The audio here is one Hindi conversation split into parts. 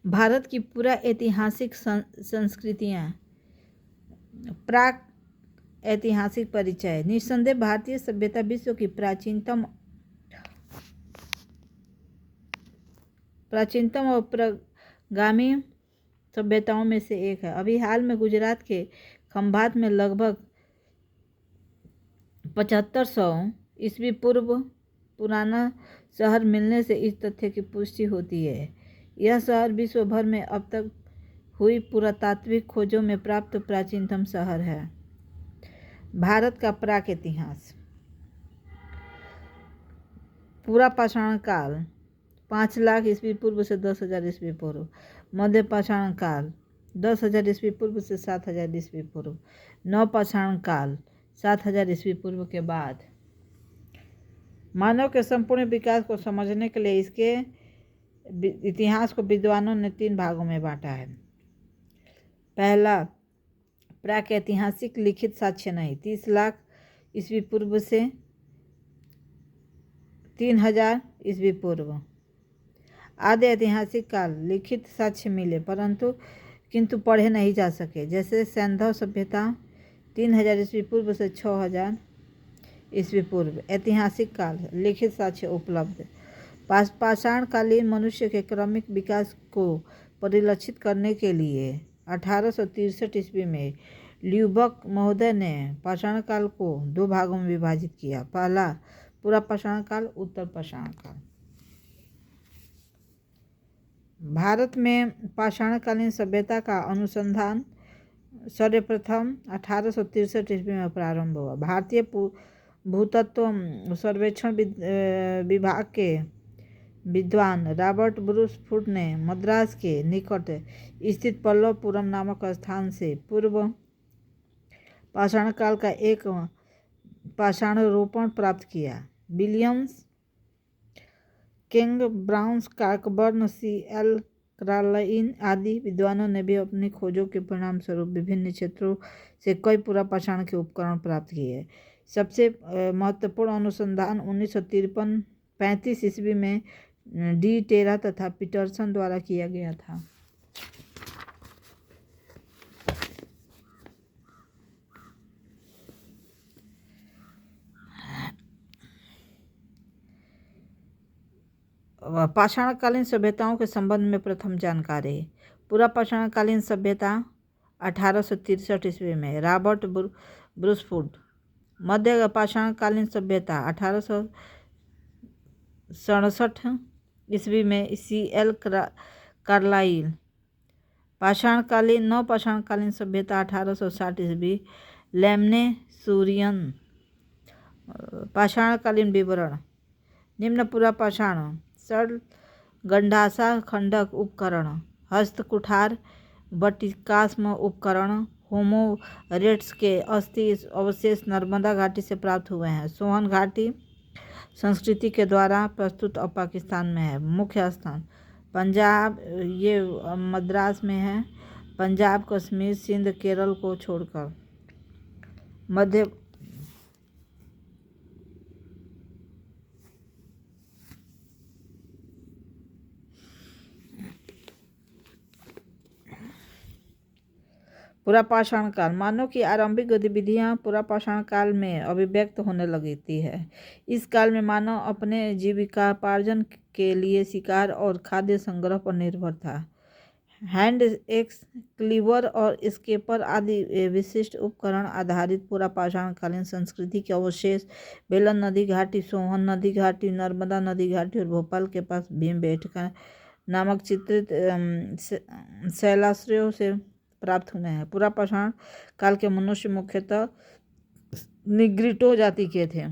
भारत की पूरा ऐतिहासिक संस्कृतियाँ। प्राक ऐतिहासिक परिचय। निस्संदेह भारतीय सभ्यता विश्व की प्राचीनतम और प्रगामी सभ्यताओं में से एक है। अभी हाल में गुजरात के खंभात में लगभग 7500 ईस्वी पूर्व पुराना शहर मिलने से इस तथ्य की पुष्टि होती है। यह शहर विश्व भर में अब तक हुई पुरातात्विक खोजों में प्राप्त प्राचीनतम शहर है। भारत का प्राक इतिहास। पूरा पाषाण काल 5 लाख ईस्वी पूर्व से 10,000 ईस्वी पूर्व। मध्य पाषाण काल 10,000 ईस्वी पूर्व से 7,000 ईस्वी पूर्व। नव पाषाण काल 7,000 ईस्वी पूर्व के बाद। मानव के संपूर्ण विकास को समझने के लिए इसके इतिहास को विद्वानों ने 3 भागों में बांटा है। पहला, प्राक-ऐतिहासिक लिखित साक्ष्य नहीं, 30 लाख ईस्वी पूर्व से 3,000 ईस्वी पूर्व। आदि ऐतिहासिक काल लिखित साक्ष्य मिले किंतु पढ़े नहीं जा सके, जैसे सैंधव सभ्यता 3,000 ईस्वी पूर्व से 6,000 ईस्वी पूर्व। ऐतिहासिक काल लिखित साक्ष्य उपलब्ध। पाषाणकालीन मनुष्य के क्रमिक विकास को परिलक्षित करने के लिए 1863 ईस्वी में ल्यूबक महोदय ने पाषाण काल को 2 भागों में विभाजित किया। पहला, पूरा पाषाण काल, उत्तर पाषाण काल। भारत में पाषाणकालीन सभ्यता का अनुसंधान सर्वप्रथम 1863 ईस्वी में प्रारंभ हुआ। भारतीय भूतत्व सर्वेक्षण विभाग के विद्वान रॉबर्ट ब्रूस फूड ने मद्रास के निकट स्थित पल्लवपुरम नामक स्थान से पूर्व पाषाण काल का एक पाषाणरोपण प्राप्त किया। Williams King, Browns, Cockburn, C.L. Carlleyle आदि विद्वानों ने भी अपनी खोजों के परिणाम स्वरूप विभिन्न क्षेत्रों से कई पूरा पाषाण के उपकरण प्राप्त किए। सबसे महत्वपूर्ण अनुसंधान 1935 ईस्वी में डी टेरा तथा पीटरसन द्वारा किया गया था। पाषाणकालीन सभ्यताओं के संबंध में प्रथम जानकारी। पूरा पाषाणकालीन सभ्यता 1863 ईस्वी में रॉबर्ट ब्रूसफूड। मध्य पाषाणकालीन सभ्यता 1867 ईस्वी में C.L. कार्लाइल। नव पाषाणकालीन सभ्यता 1860 ईस्वी लेमने सूरियन। पाषाणकालीन विवरण। निम्न पूरा पाषाण गंडासा खंडक उपकरण, हस्त कुठार, बटिकास्म उपकरण, होमो रेट्स के अस्थि अवशेष नर्मदा घाटी से प्राप्त हुए हैं। सोहन घाटी संस्कृति के द्वारा प्रस्तुत अब पाकिस्तान में है। मुख्य स्थान पंजाब, ये मद्रास में है। पंजाब, कश्मीर, सिंध, केरल को छोड़कर। मध्य पूरा पाषाण काल। मानव की आरंभिक गतिविधियां पूरा पाषाण काल में अभिव्यक्त होने लगती है। इस काल में मानव अपने जीविकापार्जन के लिए शिकार और खाद्य संग्रह पर निर्भर था। हैंड एक्स, क्लीवर और स्केपर आदि विशिष्ट उपकरण आधारित पूरा पाषाण कालीन संस्कृति के अवशेष बेलन नदी घाटी, सोहन नदी घाटी, नर्मदा नदी घाटी और भोपाल के पास भीमबेटका नामक चित्रित शैलाश्रयों से प्राप्त हुए हैं। पूरा पाषाण काल के मनुष्य मुख्यतः निग्रिटो जाति के थे।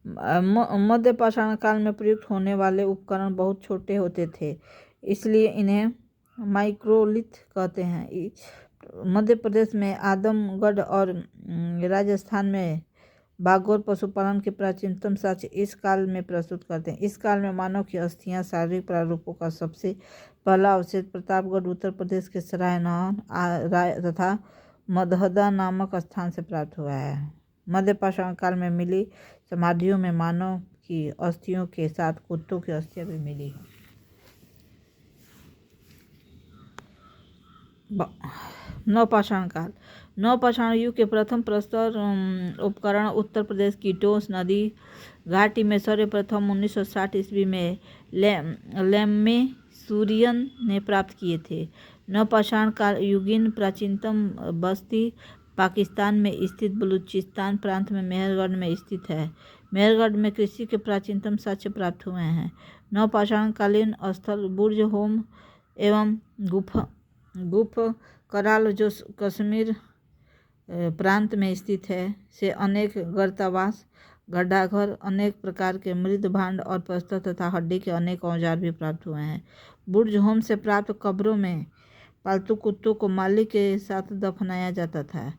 मध्य पाषाण काल में प्रयुक्त होने वाले उपकरण बहुत छोटे होते थे, इसलिए इन्हें माइक्रोलिथ कहते हैं। मध्य प्रदेश में आदमगढ़ और राजस्थान में बागौर पशुपालन के प्राचीनतम साक्ष्य इस काल में प्रस्तुत करते हैं। इस काल में मानव की अस्थियां शारीरिक प्रारूपों का सबसे पहला अवशेष प्रतापगढ़ उत्तर प्रदेश के सरायनौन तथा मदहदा नामक स्थान से प्राप्त हुआ है। मध्य पाषाण काल में मिली समाधियों में मानव की अस्थियों के साथ कुत्तों की अस्थियां भी मिली हैं। नवपाषाण काल। नवपाषाण युग के प्रथम प्रस्तर उपकरण उत्तर प्रदेश की टोंस नदी घाटी में सर्वप्रथम 1960 ईस्वी में लेम्मेसूरियन ने प्राप्त किए थे। नवपाषाण काल युगीन प्राचीनतम बस्ती पाकिस्तान में स्थित बलूचिस्तान प्रांत में मेहरगढ़ में स्थित है। मेहरगढ़ में कृषि के प्राचीनतम साक्ष्य प्राप्त हुए हैं। नवपाषाण कालीन स्थल बुर्ज होम एवं गुफ कराल जो कश्मीर प्रांत में स्थित है से अनेक गर्तावास गड्ढाघर अनेक प्रकार के मृद भांड और प्रस्तर तथा हड्डी के अनेक औजार भी प्राप्त हुए हैं। बुर्ज होम से प्राप्त कब्रों में पालतू कुत्तों को मालिक के साथ दफनाया जाता था।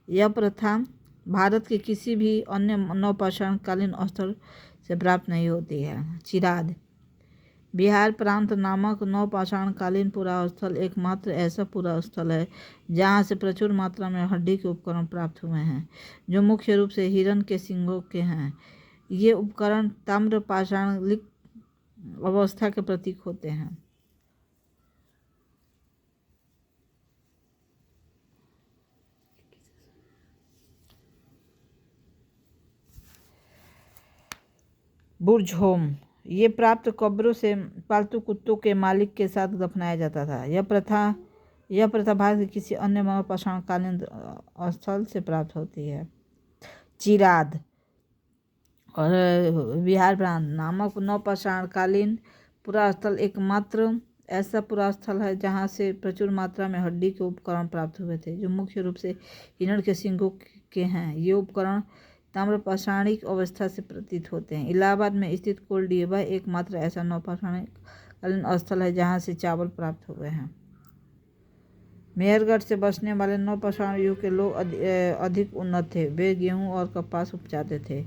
यह प्रथा भारत के किसी भी अन्य नवपाषाण कालीन स्थल से प्राप्त नहीं होती है। चिराद बिहार प्रांत नामक नवपाषाण कालीन पुरास्थल एकमात्र ऐसा पुरास्थल है जहाँ से प्रचुर मात्रा में हड्डी के उपकरण प्राप्त हुए हैं, जो मुख्य रूप से हिरण के सींगों के हैं। ये उपकरण ताम्र पाषाणिक अवस्था के प्रतीक होते हैं। बुर्ज होम ये प्राप्त कब्रों से पालतू कुत्तों के मालिक के साथ दफनाया जाता था। यह प्रथा भारत के किसी अन्य नवपाषाण कालीन स्थल से प्राप्त होती है। चिराद और बिहार प्रांत नामक नवपाषाण कालीन पुरास्थल एकमात्र ऐसा पुरास्थल है जहाँ से प्रचुर मात्रा में हड्डी के उपकरण प्राप्त हुए थे, जो मुख्य रूप से हिरण के सींगों के हैं। ये उपकरण ताम्रपाषाणिक अवस्था से प्रतीत होते हैं। इलाहाबाद में स्थित कोलडीबा एकमात्र ऐसा नवपाषाणिक कालीन स्थल है जहाँ से चावल प्राप्त हुए हैं। मेहरगढ़ से बसने वाले नवपाषाण युग के लोग अधिक उन्नत थे। वे गेहूं और कपास उपजाते थे,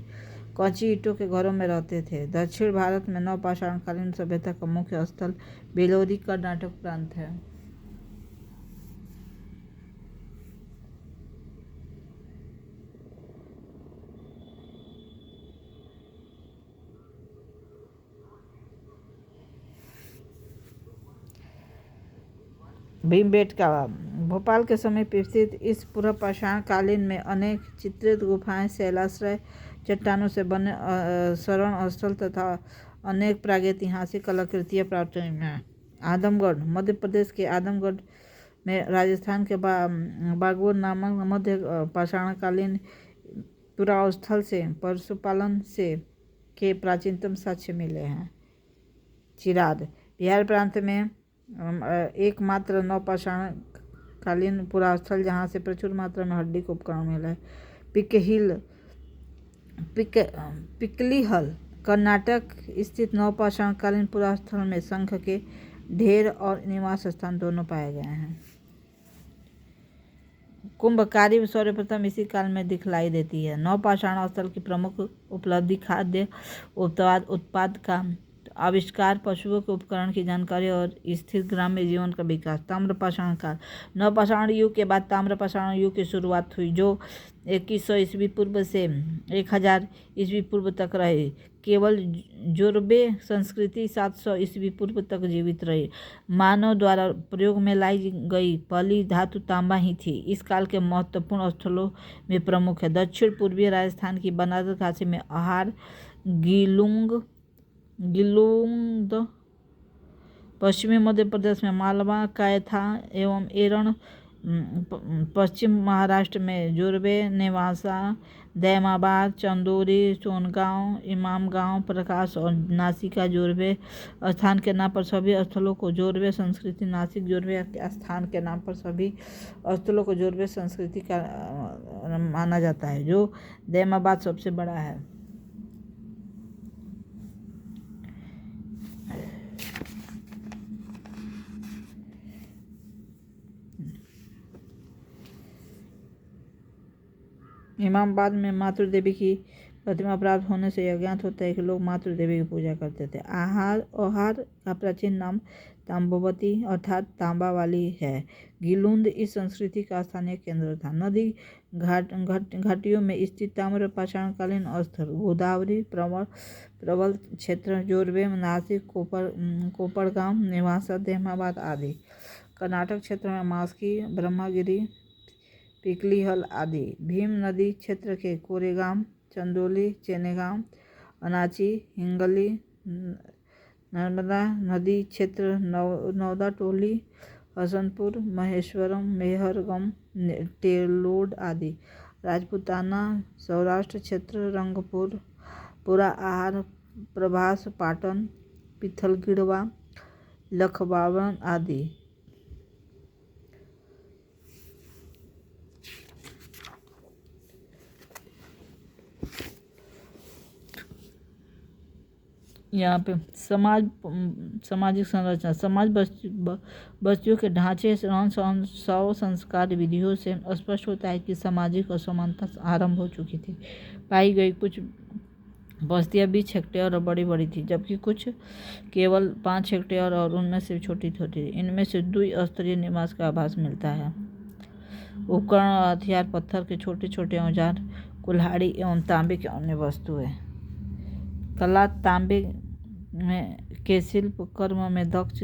कच्ची ईंटों के घरों में रहते थे। दक्षिण भारत में नवपाषाण कालीन सभ्यता का मुख्य स्थल बेलोरी कर्नाटक प्रांत है। भीमबेटका भोपाल के समीप स्थित इस पुरापाषाण कालीन में अनेक चित्रित गुफाएं, शैलाश्रय, चट्टानों से बने शरण स्थल तथा अनेक प्रागैतिहासिक कलाकृतियां प्राप्त हुई हैं। आदमगढ़ मध्य प्रदेश के आदमगढ़ में राजस्थान के बागोर नामक मध्य पाषाणकालीन पुरास्थल से पशुपालन से के प्राचीनतम साक्ष्य मिले हैं। चिराद बिहार प्रांत में एकमात्र नवपाषाण कालीन पुरास्थल जहाँ से प्रचुर मात्रा में हड्डी के उपकरण मिला है। पिकलीहल कर्नाटक स्थित नवपाषाण कालीन पुरास्थल में शंख के ढेर और निवास स्थान दोनों पाए गए हैं। कुंभकारी सर्वप्रथम इसी काल में दिखलाई देती है। नवपाषाण स्थल की प्रमुख उपलब्धि खाद्य उत्पाद का आविष्कार, पशुओं के उपकरण की जानकारी और स्थिर ग्राम्य जीवन का विकास। ताम्रपाषाण काल नवपाषाण युग के बाद ताम्रपाषाण युग की शुरुआत हुई, जो 2100 ईस्वी पूर्व से 1000 ईस्वी पूर्व तक रही। केवल जोरबे संस्कृति 700 ईस्वी पूर्व तक जीवित रही। मानव द्वारा प्रयोग में लाई गई पहली धातु तांबा ही थी। इस काल के महत्वपूर्ण स्थलों में प्रमुख है दक्षिण पूर्वी राजस्थान की बनारस घाटी में अहार, गिलुंद, पश्चिमी मध्य प्रदेश में मालवा, कायथा एवं एरण, पश्चिम महाराष्ट्र में जोरबे, नेवासा, दैमाबाद, चंदोरी, सोनगांव, इमामगांव, प्रकाश और नासिका जोरबे स्थान के नाम पर सभी स्थलों को जोरबे संस्कृति नासिक जोरबे स्थान के नाम पर सभी स्थलों को जोरबे संस्कृति का माना जाता है, जो दैमाबाद सबसे बड़ा है। इमामाबाद में मातृ देवी की प्रतिमा प्राप्त होने से यह ज्ञात होता है कि लोग मातृ देवी की पूजा करते थे। ओहार का प्राचीन नाम ताम्बवती अर्थात तांबा वाली है। गिलुंद इस संस्कृति का स्थानीय केंद्र था। नदी घाटियों में स्थित ताम्रपाषाणकालीन स्थल गोदावरी प्रबल क्षेत्र, जोरबे, नासिक, कोपरगांव, नेवासा, देहमाबाद आदि। कर्नाटक क्षेत्र में मास्की, ब्रह्मगिरी, पिकलीहल आदि। भीम नदी क्षेत्र के कोरेगाम, चंदोली, चेनेगाम, अनाची, हिंगली, नर्मदा नदी क्षेत्र नौदाटोली, हसनपुर, महेश्वरम, मेहरगम, टेलोड आदि। राजपूताना सौराष्ट्र क्षेत्र रंगपुर, पुरा आहार, प्रभास, पाटन, पिथलगिड़वा, लखबावन आदि। यहाँ पे सामाजिक संरचना। समाज बस्तियों के ढांचे, रहन सहन, संस्कार विधियों से स्पष्ट होता है कि सामाजिक असमानता आरंभ हो चुकी थी। पाई गई कुछ बस्तियां 20 हेक्टेयर और बड़ी बड़ी थी, जबकि कुछ केवल 5 हेक्टेयर और उनमें से छोटी छोटी। इनमें से द्विस्तरीय निवास का आभास मिलता है। उपकरण और हथियार, पत्थर के छोटे छोटे औजार, कुल्हाड़ी एवं तांबे के अन्य वस्तुएं। कला, तांबे के शिल्प कर्म में दक्ष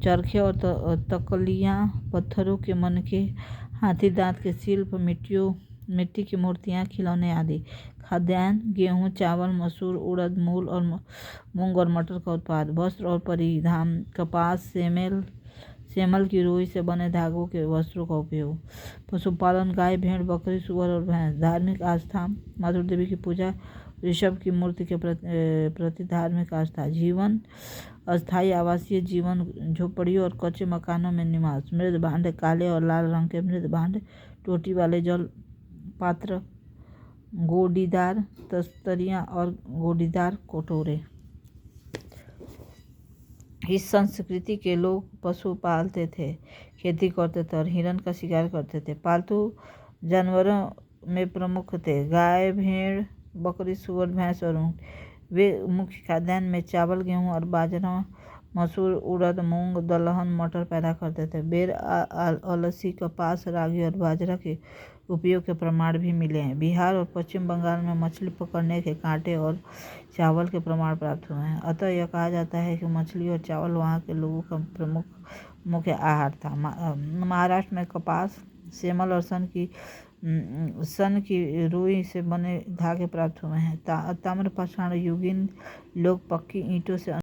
चरखे और तकलियां, पत्थरों के मनके, हाथी दांत के शिल्प, मिट्टी की मूर्तियां, खिलौने आदि। खाद्यान्न, गेहूं, चावल, मसूर, उड़द, मूंग और मटर का उत्पाद। वस्त्र और परिधान, कपास, सेमल की रुई से बने धागों के वस्त्रों का उपयोग। पशुपालन, गाय, भेड़, बकरी, सुअर और भैंस। धार्मिक आस्था, मातृ देवी की पूजा, ऋषभ की मूर्ति के प्रति धार्मिक आस्था। जीवन, अस्थायी आवासीय जीवन, झोपड़ियों और कच्चे मकानों में निवास। मृद भांड, काले और लाल रंग के मृद भांड, टोटी वाले जल पात्र, गोडीदार तस्तरियां और गोडीदार कटोरे। इस संस्कृति के लोग पशु पालते थे, खेती करते थे और हिरण का शिकार करते थे। पालतू जानवरों में प्रमुख थे गाय, भेड़, बकरी, सुअर, भैंस और ऊंट। वे मुख्य खाद्यान्न में चावल, गेहूं और बाजरा, मसूर, उड़द, मूंग, दलहन, मटर पैदा करते थे। बेर, अलसी, कपास, रागी और बाजरा के उपयोग के प्रमाण भी मिले हैं। बिहार और पश्चिम बंगाल में मछली पकड़ने के कांटे और चावल के प्रमाण प्राप्त हुए हैं। अतः यह कहा जाता है कि मछली और चावल वहाँ के लोगों का प्रमुख मुख्य आहार था। महाराष्ट्र में कपास, सेमल और सन की रुई से बने धागे प्राप्त हुए हैं। ताम्रपाषाण युगीन लोग पक्की ईंटों से